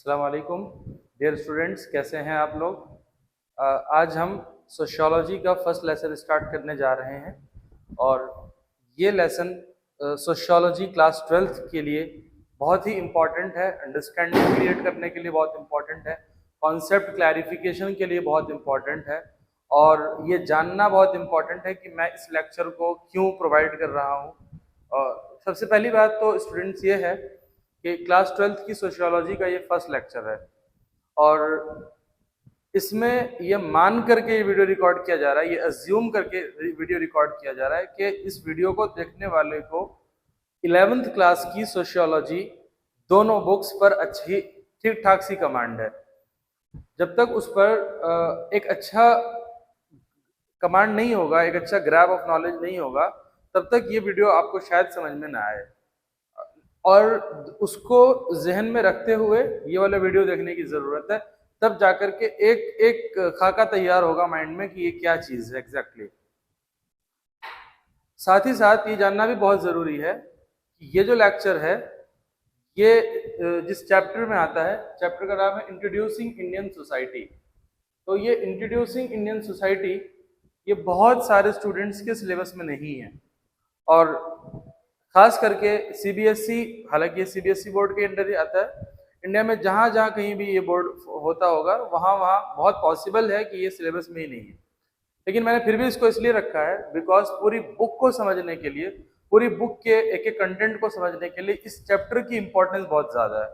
अस्सलाम वालेकुम dear students, कैसे हैं आप लोग। आज हम सोशियोलॉजी का फर्स्ट लेसन स्टार्ट करने जा रहे हैं और ये लेसन सोशियोलॉजी क्लास 12th के लिए बहुत ही इम्पॉर्टेंट है। अंडरस्टैंडिंग क्रिएट करने के लिए बहुत इम्पॉर्टेंट है, कॉन्सेप्ट क्लैरिफिकेशन के लिए बहुत इम्पॉर्टेंट है और ये जानना बहुत इम्पॉर्टेंट है कि मैं इस लेक्चर को क्यों प्रोवाइड कर रहा हूँ। और सबसे पहली बात तो स्टूडेंट्स ये है कि क्लास 12th की सोशियोलॉजी का ये फर्स्ट लेक्चर है और इसमें ये मान करके ये वीडियो रिकॉर्ड किया जा रहा है, ये अज्यूम करके वीडियो रिकॉर्ड किया जा रहा है कि इस वीडियो को देखने वाले को 11th क्लास की सोशियोलॉजी दोनों बुक्स पर अच्छी ठीक ठाक सी कमांड है। जब तक उस पर एक अच्छा कमांड नहीं होगा, एक अच्छा ग्रैब ऑफ नॉलेज नहीं होगा, तब तक ये वीडियो आपको शायद समझ में ना आए। और उसको जहन में रखते हुए ये वाला वीडियो देखने की जरूरत है, तब जाकर के एक एक खाका तैयार होगा माइंड में कि ये क्या चीज है एग्जैक्टली। साथ ही साथ ये जानना भी बहुत जरूरी है कि ये जो लेक्चर है ये जिस चैप्टर में आता है, चैप्टर का नाम है इंट्रोड्यूसिंग इंडियन सोसाइटी। तो ये इंट्रोड्यूसिंग इंडियन सोसाइटी ये बहुत सारे स्टूडेंट्स के सिलेबस में नहीं है और खास करके सीबीएसई, हालांकि ये सीबीएसई बोर्ड के अंडर ही आता है। इंडिया में जहाँ जहाँ कहीं भी ये बोर्ड होता होगा वहाँ वहाँ बहुत पॉसिबल है कि ये सिलेबस में ही नहीं है, लेकिन मैंने फिर भी इसको इसलिए रखा है बिकॉज पूरी बुक को समझने के लिए, पूरी बुक के एक एक कंटेंट को समझने के लिए इस चैप्टर की इंपॉर्टेंस बहुत ज़्यादा है।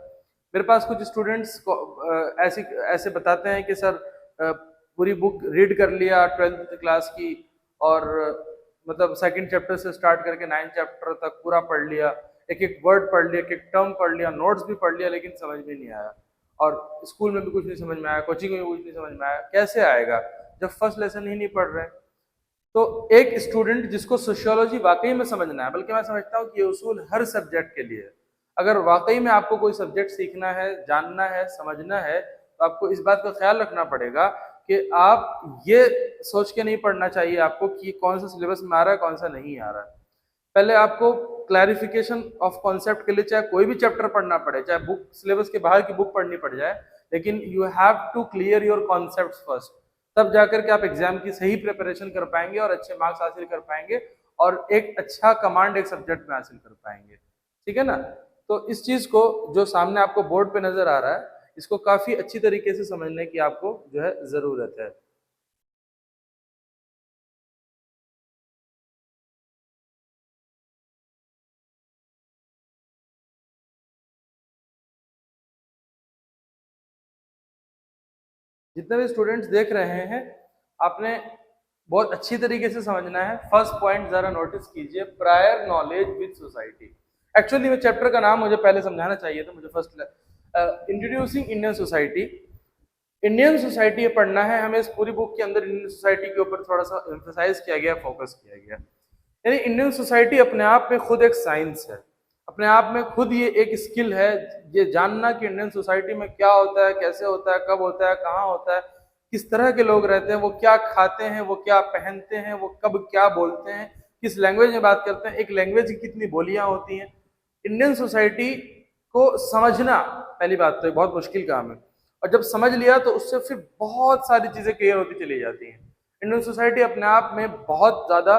मेरे पास कुछ स्टूडेंट्स ऐसे बताते हैं कि सर पूरी बुक रीड कर लिया 12th क्लास की और मतलब सेकंड चैप्टर से स्टार्ट करके 9th चैप्टर तक पूरा पढ़ लिया, एक एक वर्ड पढ़ लिया, एक एक टर्म पढ़ लिया, नोट्स भी पढ़ लिया, लेकिन समझ में नहीं आया और स्कूल में भी कुछ नहीं समझ में आया, कोचिंग में भी कुछ नहीं समझ में आया। कैसे आएगा जब फर्स्ट लेसन ही नहीं पढ़ रहे? तो एक स्टूडेंट जिसको सोशियोलॉजी वाकई में समझना है, बल्कि मैं समझता हूँ कि ये उसूल हर सब्जेक्ट के लिए है। अगर वाकई में आपको कोई सब्जेक्ट सीखना है, जानना है, समझना है, तो आपको इस बात का ख्याल रखना पड़ेगा कि आप ये सोच के नहीं पढ़ना चाहिए आपको कि कौन सा सिलेबस में आ रहा है, कौन सा नहीं आ रहा है। पहले आपको क्लैरिफिकेशन ऑफ कॉन्सेप्ट के लिए चाहे कोई भी चैप्टर पढ़ना पड़े, चाहे बुक सिलेबस के बाहर की बुक पढ़नी पड़ जाए, लेकिन you have to clear your concept first. तब जाकर के आप एग्जाम की सही प्रिपरेशन कर पाएंगे और अच्छे मार्क्स हासिल कर पाएंगे और एक अच्छा कमांड एक सब्जेक्ट में हासिल कर पाएंगे। ठीक है ना? तो इस चीज को जो सामने आपको बोर्ड पे नजर आ रहा है, इसको काफी अच्छी तरीके से समझने की आपको जो है जरूरत है। जितने भी स्टूडेंट्स देख रहे हैं, आपने बहुत अच्छी तरीके से समझना है। फर्स्ट पॉइंट जरा नोटिस कीजिए, prior knowledge with society. Actually में चैप्टर का नाम मुझे पहले समझाना चाहिए था, मुझे first introducing Indian society. Indian society ये पढ़ना है हमें। इस पूरी बुक के अंदर इंडियन सोसाइटी के ऊपर थोड़ा सा एम्फसाइज किया गया, फोकस किया गया। यानी इंडियन सोसाइटी अपने आप में खुद एक साइंस है, अपने आप में खुद ये एक स्किल है, ये जानना कि इंडियन सोसाइटी में क्या होता है, कैसे होता है, कब होता है, कहाँ होता है, किस तरह के लोग रहते हैं, वो क्या खाते हैं, वो क्या पहनते हैं, वो कब क्या बोलते हैं, किस लैंग्वेज में बात करते हैं, एक लैंग्वेज की कितनी बोलियां होती हैं। इंडियन सोसाइटी को समझना पहली बात तो एक बहुत मुश्किल काम है, और जब समझ लिया तो उससे फिर बहुत सारी चीजें क्लियर होती चली जाती हैं। इंडियन सोसाइटी अपने आप में बहुत ज्यादा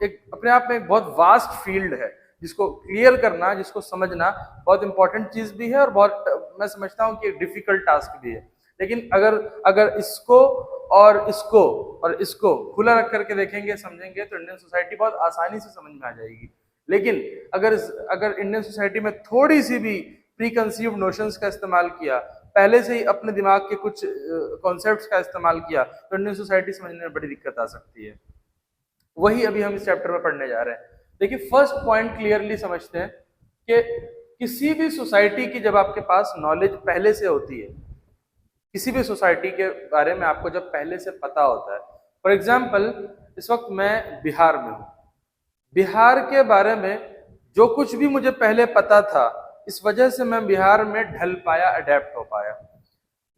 एक अपने आप में एक बहुत वास्ट फील्ड है, जिसको क्लियर करना, जिसको समझना बहुत इंपॉर्टेंट चीज भी है और बहुत मैं समझता हूँ कि एक डिफिकल्ट टास्क भी है। लेकिन अगर अगर इसको और इसको खुला रख करके देखेंगे, समझेंगे, तो इंडियन सोसाइटी बहुत आसानी से समझ में आ जाएगी। लेकिन अगर इंडियन सोसाइटी में थोड़ी सी भी प्री कंसीव्ड नोशंस का इस्तेमाल किया, पहले से ही अपने दिमाग के कुछ कॉन्सेप्ट्स का इस्तेमाल किया, तो इंडियन सोसाइटी समझने में बड़ी दिक्कत आ सकती है। वही अभी हम इस चैप्टर में पढ़ने जा रहे हैं। देखिए, फर्स्ट पॉइंट क्लियरली समझते हैं कि किसी भी सोसाइटी की जब आपके पास नॉलेज पहले से होती है, किसी भी सोसाइटी के बारे में आपको जब पहले से पता होता है, फॉर एग्जाम्पल इस वक्त मैं बिहार में हूँ, बिहार के बारे में जो कुछ भी मुझे पहले पता था, इस वजह से मैं बिहार में ढल पाया, अडेप्ट हो पाया।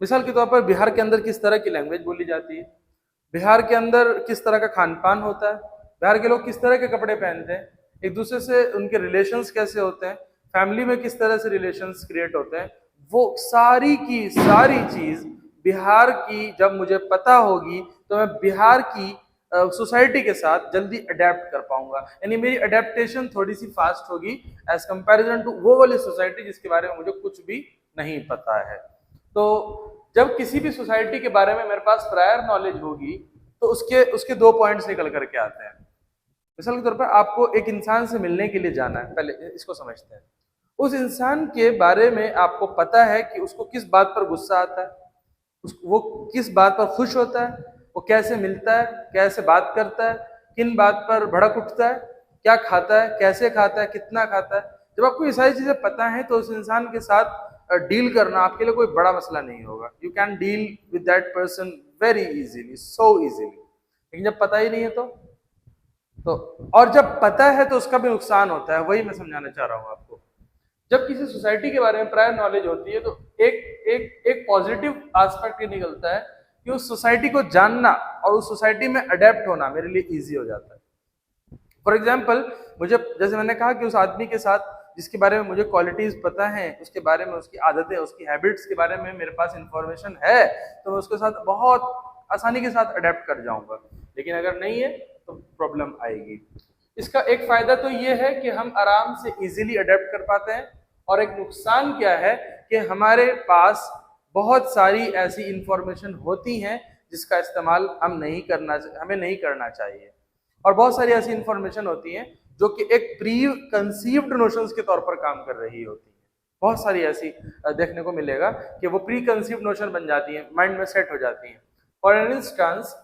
मिसाल के तौर पर बिहार के अंदर किस तरह की लैंग्वेज बोली जाती है, बिहार के अंदर किस तरह का खान पान होता है, बिहार के लोग किस तरह के कपड़े पहनते हैं, एक दूसरे से उनके रिलेशंस कैसे होते हैं, फैमिली में किस तरह से रिलेशंस क्रिएट होते हैं, वो सारी की सारी चीज बिहार की जब मुझे पता होगी तो मैं बिहार की सोसाइटी के साथ जल्दी अडेप्ट कर पाऊंगा, यानी मेरी अडेप्टेशन थोड़ी सी फास्ट होगी एज कंपैरिजन टू वो वाली सोसाइटी जिसके बारे में मुझे कुछ भी नहीं पता है। तो जब किसी भी सोसाइटी के बारे में मेरे पास प्रायर नॉलेज होगी तो उसके उसके दो पॉइंट्स निकल करके आते हैं। मिसाल के तौर पर आपको एक इंसान से मिलने के लिए जाना है, पहले इसको समझते हैं। उस इंसान के बारे में आपको पता है कि उसको किस बात पर गुस्सा आता है, वो किस बात पर खुश होता है, वो कैसे मिलता है, कैसे बात करता है, किन बात पर भड़क उठता है, क्या खाता है, कैसे खाता है, कितना खाता है। जब आपको ये सारी चीजें पता है तो उस इंसान के साथ डील करना आपके लिए कोई बड़ा मसला नहीं होगा। You can deal with that person very easily, so easily. लेकिन जब पता ही नहीं है तो और जब पता है तो उसका भी नुकसान होता है, वही मैं समझाना चाह रहा हूँ आपको। जब किसी सोसाइटी के बारे में प्रायर नॉलेज होती है तो एक पॉजिटिव एस्पेक्ट ये निकलता है कि उस सोसाइटी को जानना और उस सोसाइटी में अडेप्ट होना मेरे लिए इजी हो जाता है। फॉर एग्जाम्पल, मुझे जैसे मैंने कहा कि उस आदमी के साथ जिसके बारे में मुझे क्वालिटीज पता है, उसके बारे में, उसकी आदतें, उसकी हैबिट्स के बारे में मेरे पास इंफॉर्मेशन है, तो मैं उसके साथ बहुत आसानी के साथ अडेप्ट कर जाऊंगा। लेकिन अगर नहीं है तो प्रॉब्लम आएगी। इसका एक फायदा तो ये है कि हम आराम से इजीली अडेप्ट कर पाते हैं, और एक नुकसान क्या है कि हमारे पास बहुत सारी ऐसी इंफॉर्मेशन होती हैं जिसका इस्तेमाल हमें नहीं करना चाहिए, और बहुत सारी ऐसी इंफॉर्मेशन होती हैं जो कि एक प्री कंसीव्ड नोशंस के तौर पर काम कर रही होती है। बहुत सारी ऐसी देखने को मिलेगा कि वो प्री कंसीव्ड नोशन बन जाती हैं, माइंड में सेट हो जाती हैं। फॉर एन इंस्टेंस,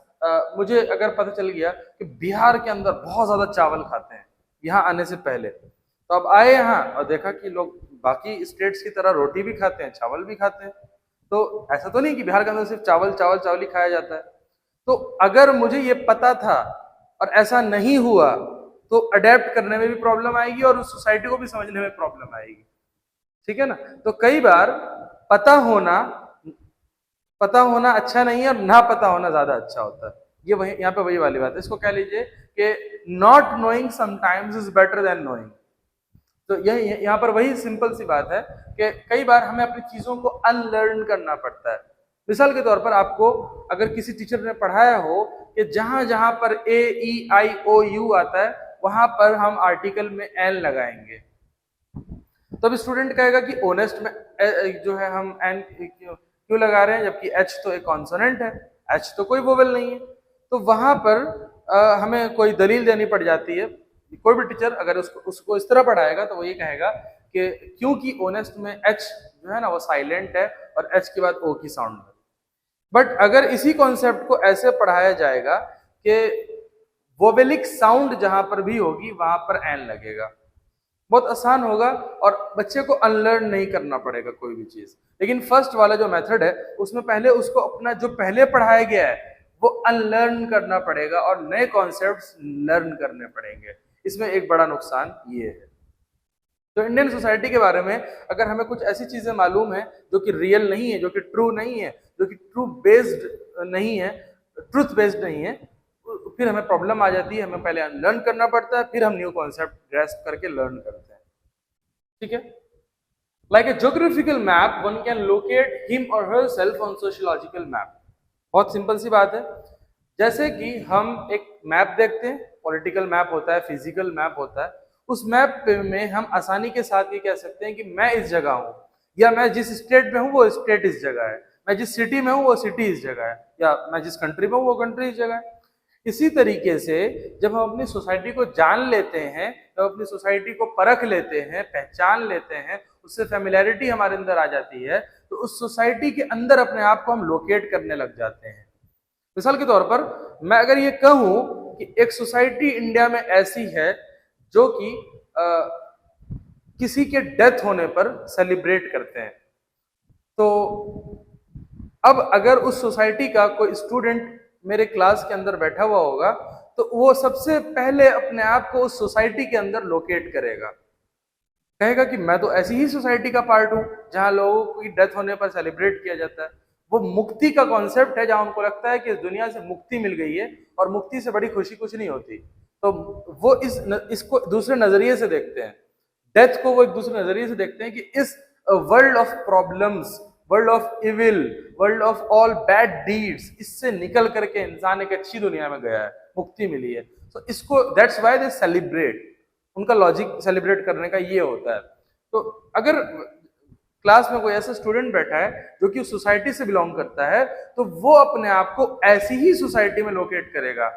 मुझे अगर पता चल गया कि बिहार के अंदर बहुत ज्यादा चावल खाते हैं यहाँ आने से पहले, तो अब आए यहाँ और देखा कि लोग बाकी स्टेट्स की तरह रोटी भी खाते हैं, चावल भी खाते हैं, तो ऐसा तो नहीं कि बिहार के अंदर सिर्फ चावल चावल चावल ही खाया जाता है। तो अगर मुझे ये पता था और ऐसा नहीं हुआ तो अडेप्ट करने में भी प्रॉब्लम आएगी और उस सोसाइटी को भी समझने में प्रॉब्लम आएगी। ठीक है ना? तो कई बार पता होना अच्छा नहीं है और ना पता होना ज्यादा अच्छा होता है। ये वही यहाँ पे वही वाली बात है। इसको कह लीजिए कि not knowing sometimes is better than knowing. तो यह यहाँ पर वही सिंपल सी बात है कि कई बार हमें अपनी चीजों को अनलर्न करना पड़ता है। मिसाल के तौर पर आपको अगर किसी टीचर ने पढ़ाया हो कि जहां जहां पर AEIOU आता है वहां पर हम आर्टिकल में एन लगाएंगे, तो अब स्टूडेंट कहेगा कि ओनेस्ट में जो है हम एन क्यों लगा रहे हैं, जबकि एच तो एक कॉन्सोनेंट है, एच तो कोई वोवेल नहीं है। तो वहां पर हमें कोई दलील देनी पड़ जाती है। कोई भी टीचर अगर उसको इस तरह पढ़ाएगा तो वो ये कहेगा कि क्योंकि ओनेस्ट में एच जो है ना वो साइलेंट है और एच के बाद ओ की साउंड है। बट अगर इसी कॉन्सेप्ट को ऐसे पढ़ाया जाएगा कि वोवेलिक साउंड जहां पर भी होगी वहां पर एन लगेगा, बहुत आसान होगा और बच्चे को अनलर्न नहीं करना पड़ेगा कोई भी चीज। लेकिन फर्स्ट वाला जो मेथड है उसमें पहले उसको अपना जो पहले पढ़ाया गया है वो अनलर्न करना पड़ेगा और नए कॉन्सेप्ट्स लर्न करने पड़ेंगे। इसमें एक बड़ा नुकसान ये है। तो इंडियन सोसाइटी के बारे में अगर हमें कुछ ऐसी चीजें मालूम है जो कि रियल नहीं है, जो कि ट्रू नहीं है, जो कि ट्रूथ बेस्ड नहीं है, फिर हमें प्रॉब्लम आ जाती है। हमें पहले अनलर्न करना पड़ता है, फिर हम न्यू कॉन्सेप्ट ग्रैस्प करके लर्न करते हैं। ठीक है? Like a geographical map, one can locate him और herself on sociological map. बहुत सिंपल सी बात है। जैसे कि हम एक मैप देखते हैं, पॉलिटिकल मैप होता है, फिजिकल मैप होता है, उस मैप में हम आसानी के साथ ये कह सकते हैं कि मैं इस जगह हूं, या मैं जिस स्टेट में हूं वो स्टेट इस जगह है, मैं जिस सिटी में हूं वो सिटी इस जगह है, या मैं जिस कंट्री में हूं वो कंट्री इस जगह है। इसी तरीके से जब हम अपनी सोसाइटी को जान लेते हैं, जब अपनी सोसाइटी को परख लेते हैं, पहचान लेते हैं, उससे फेमिलियरिटी हमारे अंदर आ जाती है, तो उस सोसाइटी के अंदर अपने आप को हम लोकेट करने लग जाते हैं। मिसाल के तौर पर मैं अगर ये कहूं कि एक सोसाइटी इंडिया में ऐसी है जो कि किसी के डेथ होने पर सेलिब्रेट करते हैं, तो अब अगर उस सोसाइटी का कोई स्टूडेंट मेरे क्लास के अंदर बैठा हुआ होगा तो वो सबसे पहले अपने आप को उस सोसाइटी के अंदर लोकेट करेगा, कहेगा कि मैं तो ऐसी ही सोसाइटी का पार्ट हूं जहां लोगों की डेथ होने पर सेलिब्रेट किया जाता है। वो मुक्ति का कॉन्सेप्ट है, जहां उनको लगता है कि इस दुनिया से मुक्ति मिल गई है और मुक्ति से बड़ी खुशी कुछ नहीं होती। तो वो इसको दूसरे नजरिए से देखते हैं, डेथ को वो एक दूसरे नजरिए से देखते हैं कि इस world of problems, world of evil, world of all bad deeds, इससे निकल करके इंसान एक अच्छी दुनिया में गया है, मुक्ति मिली है। तो इसको दैट्स व्हाई दे सेलिब्रेट, उनका लॉजिक सेलिब्रेट करने का ये होता है। तो अगर क्लास में कोई ऐसा स्टूडेंट बैठा है जो कि सोसाइटी से बिलोंग करता है, तो वो अपने आप को ऐसी ही सोसाइटी में लोकेट करेगा।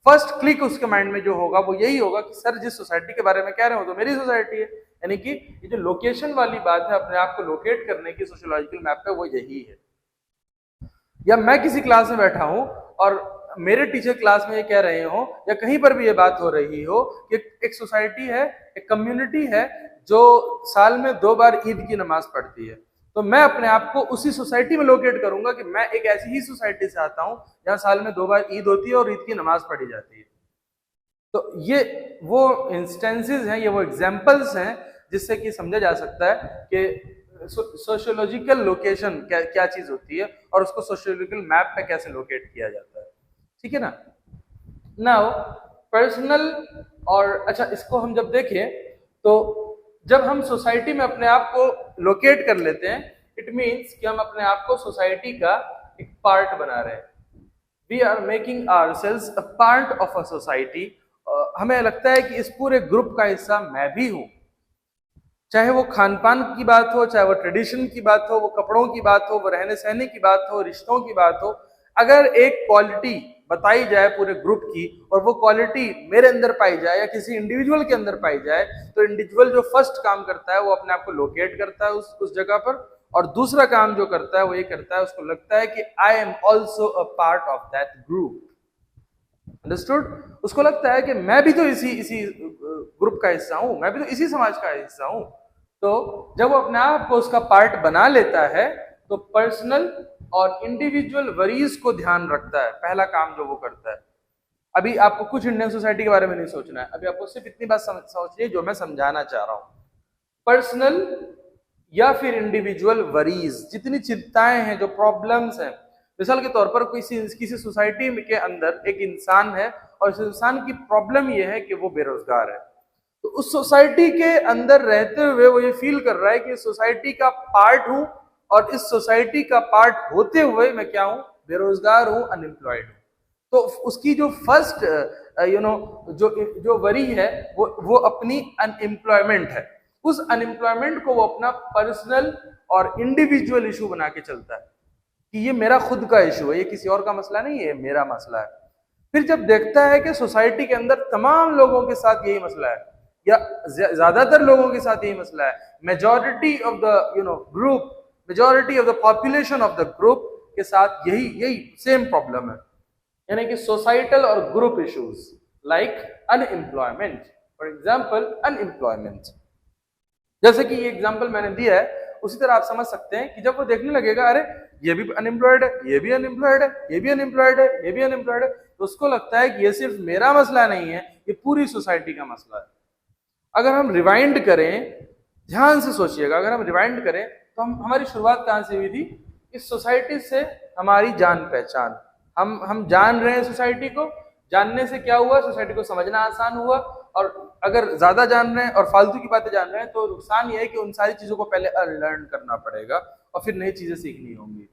फर्स्ट क्लिक उसके माइंड में जो होगा वो यही होगा कि सर जिस सोसाइटी के बारे में कह रहे हो तो मेरी सोसाइटी है। यानी कि ये जो लोकेशन वाली बात है, अपने आप को लोकेट करने की सोशियोलॉजिकल मैप पे, वो यही है। या मैं किसी क्लास में बैठा हूं और मेरे टीचर क्लास में ये कह रहे हो, या कहीं पर भी ये बात हो रही हो कि एक सोसाइटी है, एक कम्युनिटी है जो साल में 2 बार ईद की नमाज पढ़ती है, तो मैं अपने आप को उसी सोसाइटी में लोकेट करूंगा कि मैं एक ऐसी ही सोसाइटी से आता हूं जहां साल में 2 बार ईद होती है और ईद की नमाज पढ़ी जाती है। तो ये वो इंस्टेंसेस हैं, ये वो एग्जाम्पल्स हैं जिससे कि समझा जा सकता है कि सोशियोलॉजिकल लोकेशन क्या क्या चीज होती है और उसको सोशियोलॉजिकल मैप पे कैसे लोकेट किया जाता है। ठीक है ना। नाउ पर्सनल, और अच्छा इसको हम जब देखें तो जब हम सोसाइटी में अपने आप को लोकेट कर लेते हैं, इट मीन्स कि हम अपने आप को सोसाइटी का एक पार्ट बना रहे हैं। We are making ourselves a part of a society. हमें लगता है कि इस पूरे ग्रुप का हिस्सा मैं भी हूं, चाहे वो खान पान की बात हो, चाहे वो ट्रेडिशन की बात हो, वो कपड़ों की बात हो, वो रहने सहने की बात हो, रिश्तों की बात हो। अगर एक क्वालिटी बताई जाए पूरे ग्रुप की और वो क्वालिटी मेरे अंदर पाई जाए या किसी इंडिविजुअल के अंदर पाई जाए, तो इंडिविजुअल जो फर्स्ट काम करता है वो अपने आप को लोकेट करता है उस जगह पर, और दूसरा काम जो करता है वो ये करता है, उसको लगता है कि I am also a part of that group. Understood. उसको लगता है कि मैं भी तो इसी ग्रुप का हिस्सा हूं, मैं भी तो इसी समाज का हिस्सा हूं। तो जब वो अपने आप को उसका पार्ट बना लेता है तो पर्सनल और इंडिविजुअल वरीज को ध्यान रखता है, पहला काम जो वो करता है। अभी आपको कुछ इंडियन सोसाइटी के बारे में नहीं सोचना है, अभी आपको सिर्फ इतनी बात सोचनी है जो मैं समझाना चाह रहा हूं। पर्सनल या फिर इंडिविजुअल वरीज, जितनी चिंताएं हैं, जो प्रॉब्लम्स हैं, मिसाल के तौर पर किसी सोसाइटी के अंदर एक इंसान है और इस इंसान की प्रॉब्लम यह है कि वो बेरोजगार है। तो उस सोसाइटी के अंदर रहते हुए वो ये फील कर रहा है कि सोसाइटी का पार्ट हूं, और इस सोसाइटी का पार्ट होते हुए मैं क्या हूं, बेरोजगार हूं, अनएम्प्लॉयड हूं। तो उसकी जो फर्स्ट जो वरी है वो अपनी अनएम्प्लॉयमेंट है। उस अनएम्प्लॉयमेंट को वो अपना पर्सनल और इंडिविजुअल इशू बना के चलता है कि ये मेरा खुद का इशू है, ये किसी और का मसला नहीं है, ये मेरा मसला है। फिर जब देखता है कि सोसाइटी के अंदर तमाम लोगों के साथ यही मसला है, या ज्यादातर लोगों के साथ यही मसला है, majority of the group, majority of the population of the group के साथ यही सेम प्रॉब्लम है, यानी कि सोसाइटल और group issues like unemployment. For example unemployment, जैसे कि ये एग्जाम्पल मैंने दिया है, उसी तरह आप समझ सकते हैं कि जब वो देखने लगेगा अरे ये भी अनएम्प्लॉयड है, ये भी अनएम्प्लॉयड है, ये भी अनएम्प्लॉयड है, ये भी अनएम्प्लॉयड है, तो उसको लगता है कि ये सिर्फ मेरा मसला नहीं है, ये पूरी सोसाइटी का मसला है। अगर हम रिवाइंड करें, ध्यान से सोचिएगा, अगर हम रिवाइंड करें तो हमारी शुरुआत कहां से हुई थी? इस सोसाइटी से हमारी जान पहचान, हम जान रहे हैं सोसाइटी को, जानने से क्या हुआ, सोसाइटी को समझना आसान हुआ। और अगर ज्यादा जान रहे हैं और फालतू की बातें जान रहे हैं तो नुकसान ये है कि उन सारी चीजों को पहले अनलर्न करना पड़ेगा और फिर नई चीजें सीखनी होंगी।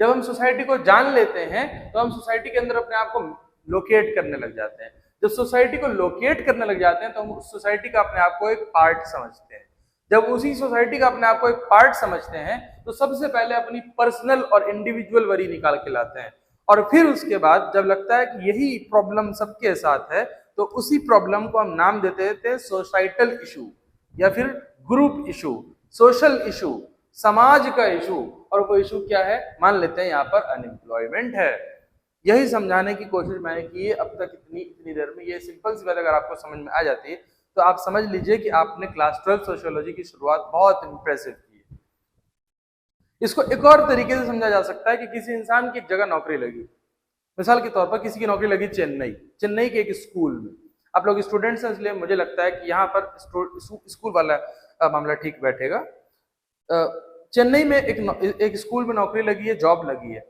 जब हम सोसाइटी को जान लेते हैं तो हम सोसाइटी के अंदर अपने आप को लोकेट करने लग जाते हैं। जब सोसाइटी को लोकेट करने लग जाते हैं तो हम उस सोसाइटी का अपने आप को एक पार्ट समझते हैं। जब उसी सोसाइटी का अपने आप को एक पार्ट समझते हैं तो सबसे पहले अपनी पर्सनल और इंडिविजुअल वरी निकाल के लाते हैं, और फिर उसके बाद जब लगता है कि यही प्रॉब्लम सबके साथ है तो उसी प्रॉब्लम को हम नाम देते थे सोसाइटल इशू या फिर ग्रुप इशू, सोशल इशू, समाज का इशू। और वो इशू क्या है? मान लेते हैं यहाँ पर अनएम्प्लॉयमेंट है। यही समझाने की कोशिश मैंने की है अब तक इतनी देर में। ये सिंपल सी बात अगर आपको समझ में आ जाती है तो आप समझ लीजिए कि आपने क्लास 12 सोशियोलॉजी की शुरुआत बहुत इंप्रेसिव की है। इसको एक और तरीके से समझा जा सकता है कि किसी इंसान की एक जगह नौकरी लगी, मिसाल के तौर पर किसी की नौकरी लगी चेन्नई के एक स्कूल में। आप लोग स्टूडेंट्स हैं इसलिए मुझे लगता है कि यहाँ पर स्कूल वाला मामला ठीक बैठेगा। चेन्नई में एक स्कूल में नौकरी लगी है, जॉब लगी है।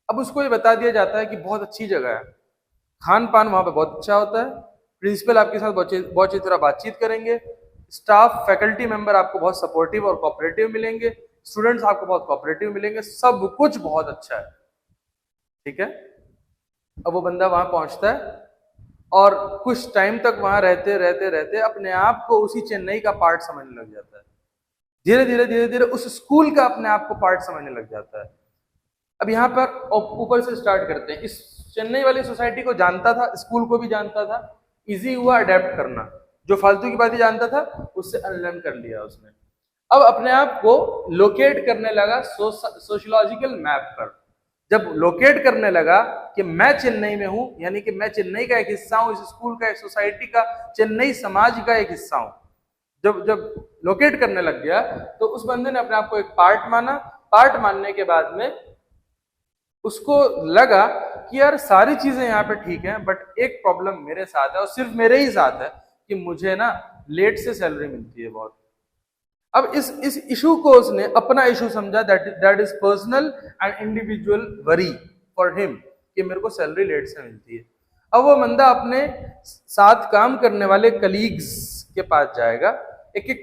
अब उसको ये बता दिया जाता है कि बहुत अच्छी जगह है, खान पान वहां पे बहुत अच्छा होता है, प्रिंसिपल आपके साथ बहुत अच्छी तरह बातचीत करेंगे, स्टाफ फैकल्टी मेंबर आपको बहुत सपोर्टिव और कोऑपरेटिव मिलेंगे, स्टूडेंट्स आपको बहुत कोऑपरेटिव मिलेंगे, सब कुछ बहुत अच्छा है। ठीक है, अब वो बंदा वहां पहुंचता है और कुछ टाइम तक वहां रहते रहते रहते अपने आप को उसी चेन्नई का पार्ट समझने लग जाता है। धीरे धीरे धीरे धीरे उस स्कूल का अपने आप को पार्ट समझने लग जाता है। अब यहाँ पर ऊपर से स्टार्ट करते हैं। इस चेन्नई वाली सोसाइटी को जानता था, स्कूल को भी जानता था, इजी हुआ अडेप्ट करना। जो फालतू की बातें जानता था उससे अनलर्न कर लिया उसने। अब अपने आप को लोकेट करने लगा सोशियोलॉजिकल मैप पर। जब लोकेट करने लगा कि मैं चेन्नई में हूं, यानी कि मैं चेन्नई का एक हिस्सा हूं, इस स्कूल का, एक सोसाइटी का, चेन्नई समाज का एक हिस्सा हूं, जब जब लोकेट करने लग गया तो उस बंदे ने अपने आप को एक पार्ट माना। पार्ट मानने के बाद में उसको लगा कि यार सारी चीजें यहाँ पे ठीक हैं, बट एक प्रॉब्लम मेरे साथ है और सिर्फ मेरे ही साथ है कि मुझे ना लेट से सैलरी मिलती है बहुत। अब इस इशू को उसने अपना इशू समझा, that is personal and individual worry for him, कि मेरे को सैलरी लेट से मिलती है। अब वो बंदा अपने साथ काम करने वाले कलीग्स के पास जाएगा, एक एक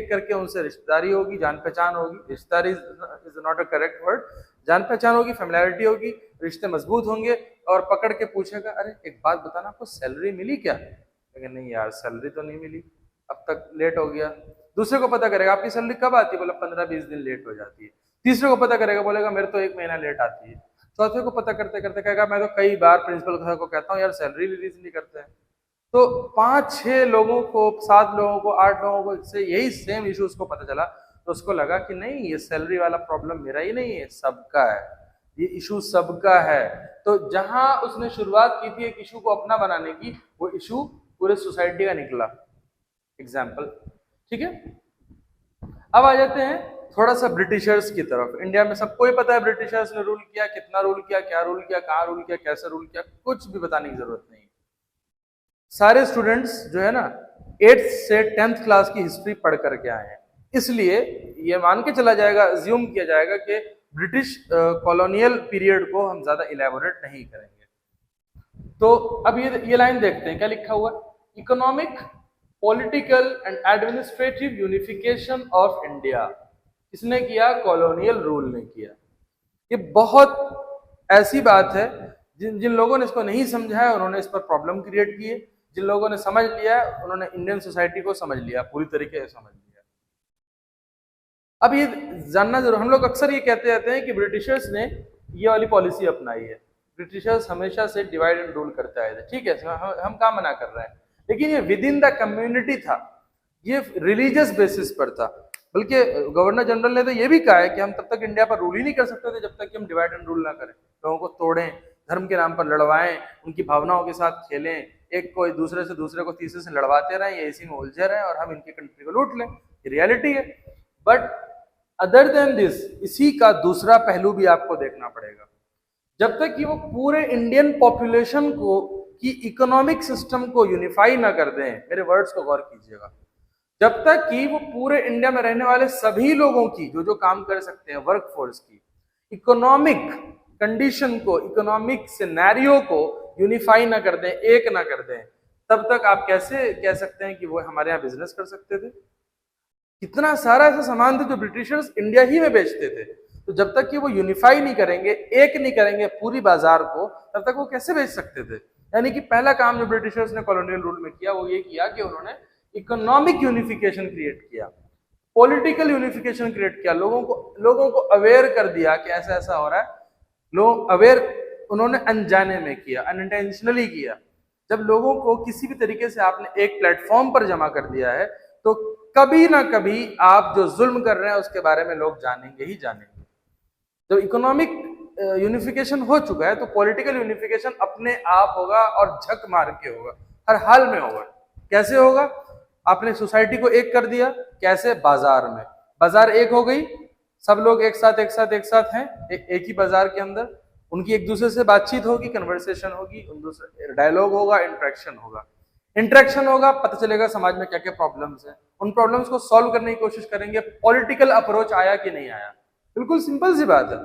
करके उनसे रिश्तेदारी होगी, जान पहचान होगी। रिश्तेदारी is not a correct word, जान पहचान होगी, फैमिलियरिटी होगी, रिश्ते मजबूत होंगे और पकड़ के पूछेगा, अरे एक बात बताना, आपको सैलरी मिली क्या? लेकिन नहीं यार, सैलरी तो नहीं मिली, अब तक लेट हो गया। दूसरे को पता करेगा आपकी सैलरी कब आती है, बोला 15-20 दिन लेट हो जाती है। तीसरे को पता करेगा, बोलेगा मेरे तो 1 महीना लेट आती है। चौथे को पता करते करते कहेगा मैं तो कई बार प्रिंसिपल को कहता हूँ यार सैलरी रिलीज नहीं करते हैं। तो 5-6 लोगों को, 7 लोगों को, 8 लोगों को से यही सेम इशू उसको पता चला। तो उसको लगा कि नहीं, ये सैलरी वाला प्रॉब्लम मेरा ही नहीं है, सबका है, ये इशू सबका है। तो जहां उसने शुरुआत की थी एक इशू को अपना बनाने की, वो इशू पूरे सोसाइटी का निकला। एग्जाम्पल, ठीक है। अब आ जाते हैं थोड़ा सा ब्रिटिशर्स की तरफ। इंडिया में सबको ही पता है ब्रिटिशर्स ने रूल किया, कितना रूल किया, क्या रूल किया, कहाँ रूल किया, कैसे रूल किया, कुछ भी बताने की जरूरत नहीं। सारे स्टूडेंट्स जो है ना 8th से 10th क्लास की हिस्ट्री पढ़ करके आए हैं, इसलिए ये मान के चला जाएगा, अज्यूम किया जाएगा कि ब्रिटिश कॉलोनियल पीरियड को हम ज्यादा इलेबोरेट नहीं करेंगे। तो अब ये लाइन देखते हैं क्या लिखा हुआ। Economic, political and administrative unification of India किसने किया? कॉलोनियल रूल ने किया। ये बहुत ऐसी बात है, जिन लोगों ने इसको नहीं समझा है उन्होंने इस पर प्रॉब्लम क्रिएट की है। जिन लोगों ने समझ लिया है उन्होंने इंडियन सोसाइटी को समझ लिया, पूरी तरीके से समझ लिया। अब ये जानना जरूर, हम लोग अक्सर ये कहते रहते हैं कि ब्रिटिशर्स ने ये वाली पॉलिसी अपनाई है। ब्रिटिशर्स हमेशा से डिवाइड एंड रूल करते आए थे, ठीक है, हम काम मना कर रहे हैं, लेकिन ये विद इन द कम्युनिटी था, ये रिलीजियस बेसिस पर था। बल्कि गवर्नर जनरल ने तो ये भी कहा है कि हम तब तक इंडिया पर रूल ही नहीं कर सकते थे जब तक कि हम डिवाइड एंड रूल ना करें, लोगों को तोड़ें, धर्म के नाम पर लड़वाएं, उनकी भावनाओं के साथ खेलें, एक को दूसरे से, दूसरे को तीसरे से लड़वाते रहें, ये इसी में उलझे रहें और हम इनकी कंट्री को लूट लें। ये रियलिटी है। बट अदर देन दिस, इसी का दूसरा पहलू भी आपको देखना पड़ेगा। जब तक कि वो पूरे इंडियन पॉपुलेशन को की इकोनॉमिक सिस्टम को यूनिफाई ना कर दें, मेरे वर्ड्स को गौर कीजिएगा, जब तक कि वो पूरे इंडिया में रहने वाले सभी लोगों की जो काम कर सकते हैं, वर्क फोर्स की इकोनॉमिक कंडीशन को, इकोनॉमिक सिनेरियो को यूनिफाई ना कर दें, एक ना कर दें, तब तक आप कैसे कह सकते हैं कि वो हमारे यहाँ बिजनेस कर सकते थे? कितना सारा ऐसा सामान था जो ब्रिटिशर्स इंडिया ही में बेचते थे। तो जब तक कि वो यूनिफाई नहीं करेंगे, एक नहीं करेंगे पूरी बाजार को, तब तक वो कैसे बेच सकते थे? यानी कि पहला काम जो ब्रिटिशर्स ने कॉलोनियल रूल में किया वो ये किया कि उन्होंने इकोनॉमिक यूनिफिकेशन क्रिएट किया, पॉलिटिकल यूनिफिकेशन क्रिएट किया, लोगों को अवेयर कर दिया कि ऐसा ऐसा हो रहा है। लोग अवेयर उन्होंने अनजाने में किया, अनइंटेंशनली किया। जब लोगों को किसी भी तरीके से आपने एक प्लेटफॉर्म पर जमा कर दिया है तो कभी ना कभी आप जो जुल्म कर रहे हैं उसके बारे में लोग जानेंगे ही जानेंगे। जब इकोनॉमिक यूनिफिकेशन हो चुका है तो पॉलिटिकल यूनिफिकेशन अपने आप होगा और झक मार के होगा, हर हाल में होगा। कैसे होगा? आपने सोसाइटी को एक कर दिया, कैसे? बाजार में, बाजार एक हो गई, सब लोग एक साथ हैं एक ही बाजार के अंदर, उनकी एक दूसरे से बातचीत होगी, कन्वर्सेशन होगी, डायलॉग होगा, इंटरेक्शन होगा, पता चलेगा समाज में क्या क्या प्रॉब्लम्स हैं, उन प्रॉब्लम्स को सॉल्व करने की कोशिश करेंगे। पॉलिटिकल अप्रोच आया कि नहीं आया? बिल्कुल सिंपल सी बात है।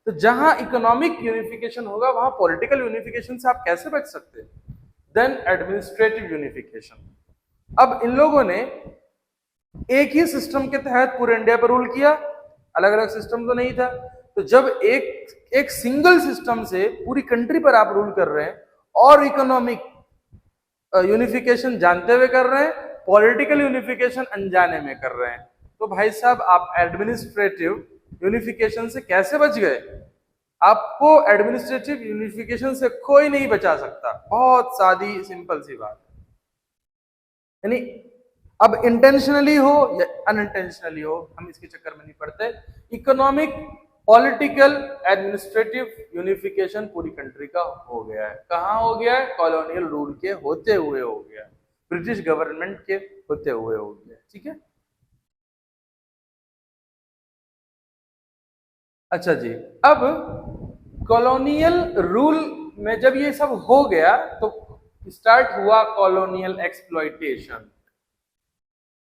तो जहां इकोनॉमिक यूनिफिकेशन होगा वहां पॉलिटिकल यूनिफिकेशन से आप कैसे बच सकते हैं? Then administrative unification. अब इन लोगों ने एक ही सिस्टम के तहत पूरे इंडिया पर रूल किया, अलग अलग सिस्टम तो नहीं था। तो जब एक सिंगल सिस्टम से पूरी कंट्री पर आप रूल कर रहे हैं और इकोनॉमिक यूनिफिकेशन जानते हुए कर रहे हैं, पॉलिटिकल यूनिफिकेशन अनजाने में कर रहे हैं, तो भाई साहब आप एडमिनिस्ट्रेटिव यूनिफिकेशन से कैसे बच गए? आपको एडमिनिस्ट्रेटिव यूनिफिकेशन से कोई नहीं बचा सकता। बहुत सादी सिंपल सी बात, यानी अब इंटेंशनली हो या अनइंटेंशनली हो, हम इसके चक्कर में नहीं पड़ते। इकोनॉमिक, पॉलिटिकल, एडमिनिस्ट्रेटिव यूनिफिकेशन पूरी कंट्री का हो गया है। कहां हो गया है? कॉलोनियल रूल के होते हुए हो गया, ब्रिटिश गवर्नमेंट के होते हुए हो गया। ठीक है, अच्छा जी। अब कॉलोनियल रूल में जब ये सब हो गया तो स्टार्ट हुआ कॉलोनियल एक्सप्लॉइटेशन।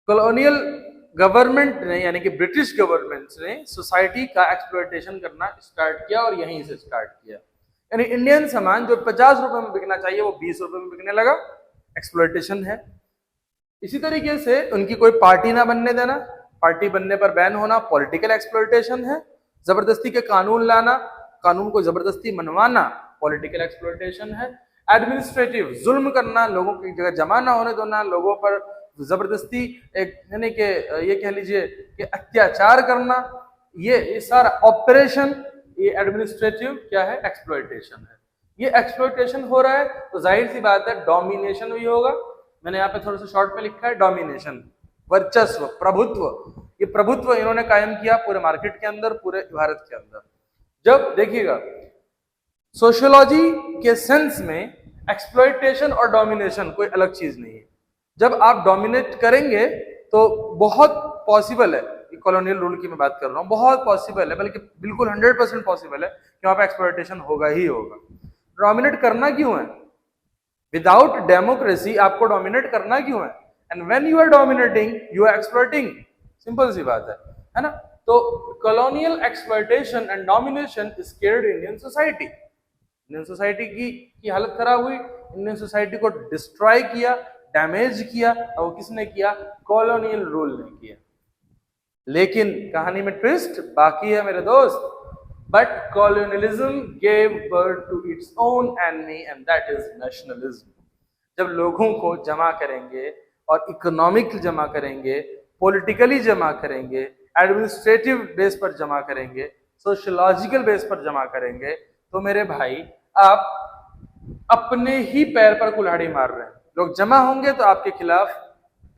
कॉलोनियल गवर्नमेंट ने, यानी कि ब्रिटिश गवर्नमेंट ने सोसाइटी का एक्सप्लॉइटेशन करना स्टार्ट किया और यहीं से स्टार्ट किया। यानी इंडियन सामान जो 50 रुपए में बिकना चाहिए वो 20 रुपए में बिकने लगा, एक्सप्लॉइटेशन है। इसी तरीके से उनकी कोई पार्टी ना बनने देना, पार्टी बनने पर बैन होना, पॉलिटिकल एक्सप्लॉइटेशन है। जबरदस्ती के कानून लाना, कानून को जबरदस्ती मनवाना, पॉलिटिकल एक्सप्लॉइटेशन है। एडमिनिस्ट्रेटिव, जुल्म करना, लोगों की जगह जमा ना होने देना, लोगों पर जबरदस्ती एक, यानी कि ये कह लीजिए कि अत्याचार करना, ये सारा ऑपरेशन, ये एडमिनिस्ट्रेटिव क्या है? एक्सप्लॉइटेशन है। ये एक्सप्लॉइटेशन हो रहा है तो जाहिर सी बात है डोमिनेशन भी होगा। मैंने यहाँ पे थोड़ा सा शॉर्ट में लिखा है डोमिनेशन, वर्चस्व, प्रभुत्व। ये प्रभुत्व इन्होंने कायम किया पूरे मार्केट के अंदर, पूरे भारत के अंदर। जब देखिएगा सोशियोलॉजी के सेंस में एक्सप्लॉइटेशन और डोमिनेशन कोई अलग चीज नहीं है। जब आप डोमिनेट करेंगे तो बहुत पॉसिबल है, कॉलोनियल रूल की मैं बात कर रहा हूँ, बहुत पॉसिबल है, बल्कि बिल्कुल 100% पॉसिबल है कि वहां पर एक्सप्लॉइटेशन होगा ही होगा। डोमिनेट करना क्यों है? विदाउट डेमोक्रेसी आपको डोमिनेट करना क्यों है? And when you are dominating you are exploiting, simple सी बात है ना? तो colonial exploitation and domination scared Indian society. Indian society की हालत खराब हुई, इंडियन सोसाइटी को डिस्ट्रॉय किया, डैमेज किया, और वो किसने किया? कॉलोनियल रूल ने किया। लेकिन कहानी में ट्विस्ट बाकी है मेरे दोस्त। But colonialism gave birth to its own enemy and that is nationalism. जब लोगों को जमा करेंगे और इकोनॉमिक जमा करेंगे, पॉलिटिकली जमा करेंगे, एडमिनिस्ट्रेटिव बेस पर जमा करेंगे, सोशियोलॉजिकल बेस पर जमा करेंगे, तो मेरे भाई आप अपने ही पैर पर कुल्हाड़ी मार रहे हैं। लोग जमा होंगे तो आपके खिलाफ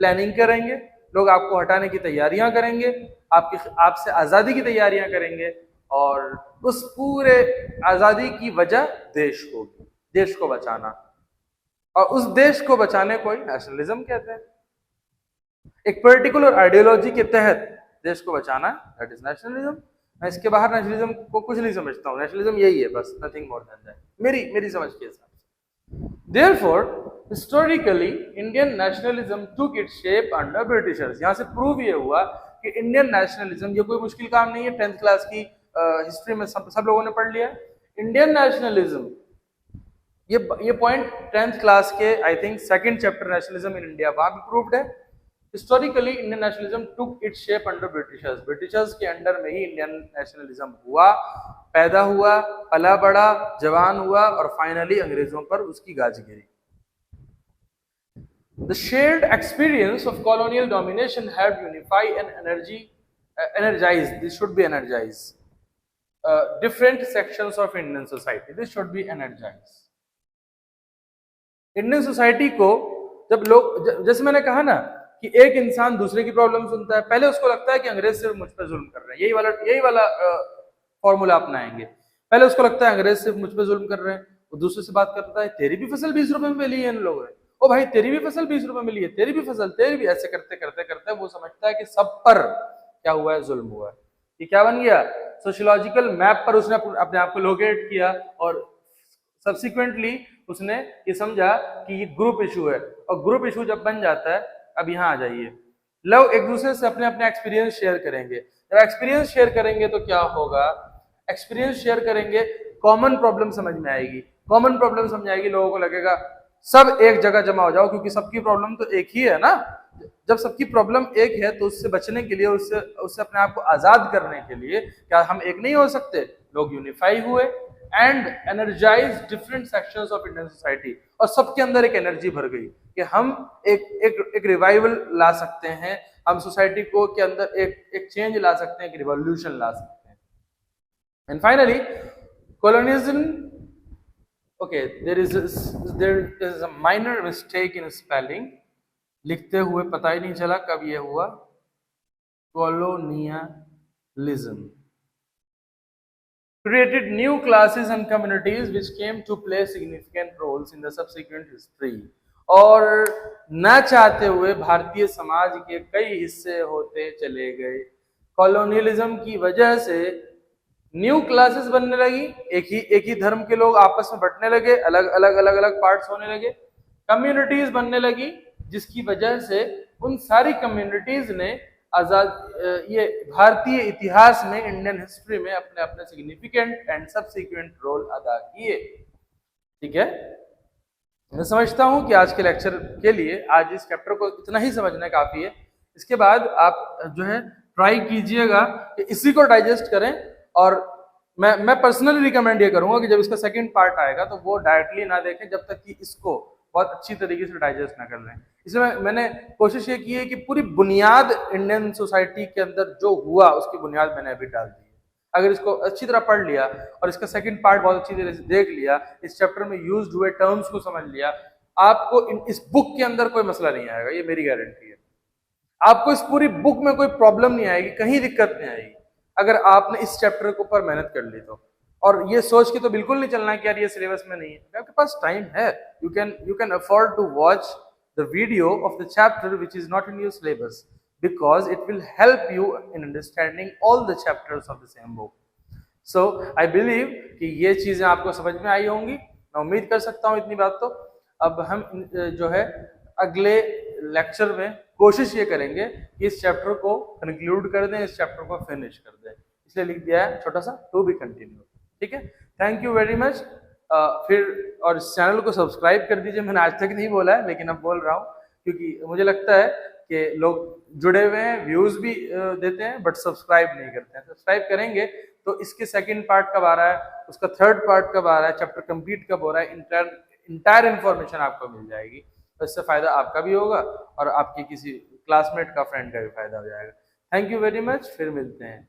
प्लानिंग करेंगे, लोग आपको हटाने की तैयारियां करेंगे, आपसे आजादी की तैयारियां करेंगे, और उस पूरे आजादी की वजह देश होगी, देश को बचाना। और उस देश को बचाने को नेशनलिज्म कहते हैं। एक पर्टिकुलर आइडियोलॉजी के तहत देश को बचाना, दैट इज नेशनलिज्म। मैं इसके बाहर नेशनलिज्म को कुछ नहीं समझता हूँ। नेशनलिज्म यही है बस, नथिंग मोर देन दैट, मेरी समझ के हिसाब से। Therefore, historically, Indian nationalism took its shape under Britishers. यहाँ से प्रूव ये हुआ कि इंडियन नेशनलिज्म, ये कोई मुश्किल काम नहीं है, 10th क्लास की हिस्ट्री में सब लोगों ने पढ़ लिया। इंडियन नेशनलिज्म, ये पॉइंट 10th क्लास के I think second chapter nationalism in India, वहां भी प्रूव्ड है। Historically Indian nationalism took its shape under Britishers. Britishers के अंडर में ही इंडियन नेशनलिज्म हुआ, पैदा हुआ, पला बड़ा, जवान हुआ, और फाइनली अंग्रेजों पर उसकी गाज गिरी। The shared experience of colonial domination helped unify and energize. This should be energized. Different sections of Indian society. This should be energized. Indian society को जब लोग, जैसे मैंने कहा ना कि एक इंसान दूसरे की प्रॉब्लम सुनता है, पहले उसको लगता है कि अंग्रेज सिर्फ मुझ पर जुल्म कर रहे हैं, यही वाला फॉर्मूला अपनाएंगे। पहले उसको लगता है अंग्रेज सिर्फ मुझ पर जुल्म कर रहे हैं, वो दूसरे से बात करता है, तेरी भी फसल 20 रुपए में मिली है इन लोगों ने, ओ भाई तेरी भी फसल 20 रुपए मिली है, तेरी भी फसल, तेरी भी, ऐसे करते करते करते वो समझता है कि सब पर क्या हुआ है? जुल्म हुआ है। ये क्या बन गया? सोशियोलॉजिकल मैप पर उसने अपने आप को लोकेट किया, और सब्सिक्वेंटली उसने ये समझा कि ये ग्रुप इशू है। और ग्रुप इशू जब बन जाता है, अब यहाँ आ जाइए, लोग एक दूसरे से अपने अपने एक्सपीरियंस शेयर करेंगे। जब एक्सपीरियंस शेयर करेंगे तो क्या होगा? एक्सपीरियंस शेयर करेंगे, कॉमन प्रॉब्लम समझ में आएगी। कॉमन प्रॉब्लम समझ आएगी, लोगों को लगेगा सब एक जगह जमा हो जाओ, क्योंकि सबकी प्रॉब्लम तो एक ही है ना, जब सबकी प्रॉब्लम एक है तो उससे बचने के लिए, उससे उससे अपने आप को आजाद करने के लिए क्या हम एक नहीं हो सकते? लोग यूनिफाई हुए and energise different sections of Indian society, और सबके अंदर एक एनर्जी भर गई कि हम एक रिवाइवल ला सकते हैं, हम सोसाइटी को के अंदर एक चेंज ला सकते हैं, एक रिवॉल्यूशन ला सकते हैं। And finally colonialism, okay, there is a minor mistake in spelling, लिखते हुए पता ही नहीं चला कब ये हुआ, colonialism created new classes and communities which came to play significant roles in the subsequent history, और न चाहते हुए भारतीय समाज के कई हिस्से होते चले गए। कॉलोनियलिज्म की वजह से न्यू क्लासेस बनने लगी, एक ही धर्म के लोग आपस में बंटने लगे, अलग अलग पार्ट्स होने लगे, कम्युनिटीज बनने लगी, जिसकी वजह से उन सारी कम्युनिटीज ने आजाद ये भारतीय इतिहास में, इंडियन हिस्ट्री में अपने अपने सिग्निफिकेंट एंड सबसिक्वेंट रोल अदा किए। ठीक है, मैं समझता हूं कि आज के लेक्चर के लिए आज इस चैप्टर को इतना ही समझना काफी है। इसके बाद आप जो है ट्राई कीजिएगा कि इसी को डाइजेस्ट करें, और मैं पर्सनली रिकमेंड ये करूंगा कि जब इसका सेकंड पार्ट आएगा तो वो डायरेक्टली ना देखें जब तक कि इसको बहुत अच्छी तरीके से डाइजेस्ट ना कर लें। इसलिए मैंने कोशिश ये की है कि पूरी बुनियाद इंडियन सोसाइटी के अंदर जो हुआ उसकी बुनियाद मैंने अभी डाल दी है। अगर इसको अच्छी तरह पढ़ लिया और इसका सेकंड पार्ट बहुत अच्छी तरह से देख लिया, इस चैप्टर में यूज्ड हुए टर्म्स को समझ लिया, आपको इस बुक के अंदर कोई मसला नहीं आएगा, ये मेरी गारंटी है। आपको इस पूरी बुक में कोई प्रॉब्लम नहीं आएगी, कहीं दिक्कत नहीं आएगी, अगर आपने इस चैप्टर के ऊपर मेहनत कर ली तो। और ये सोच के तो बिल्कुल नहीं चलना कि यार ये सिलेबस में नहीं है, आपके पास टाइम है, you can afford to watch the video of the chapter which is not in your syllabus, because it will help you in understanding all the chapters of the same book. So I believe कि ये चीजें आपको समझ में आई होंगी, मैं उम्मीद कर सकता हूँ इतनी बात तो। अब हम जो है अगले लेक्चर में कोशिश ये करेंगे कि इस चैप्टर को कंक्लूड कर दें, इस चैप्टर को फिनिश कर दें, इसलिए लिख दिया है छोटा सा टू बी कंटिन्यू। ठीक है, थैंक यू वेरी मच। फिर और इस चैनल को सब्सक्राइब कर दीजिए, मैंने आज तक नहीं बोला है लेकिन अब बोल रहा हूँ, क्योंकि मुझे लगता है कि लोग जुड़े हुए हैं, व्यूज भी देते हैं, बट सब्सक्राइब नहीं करते हैं। सब्सक्राइब करेंगे तो इसके सेकंड पार्ट कब आ रहा है, उसका थर्ड पार्ट कब आ रहा है, चैप्टर कंप्लीट कब हो रहा है, इंटायर इन्फॉर्मेशन आपको मिल जाएगी। तो इससे फायदा आपका भी होगा और आपके किसी क्लासमेट का, फ्रेंड का भी फायदा हो जाएगा। थैंक यू वेरी मच, फिर मिलते हैं।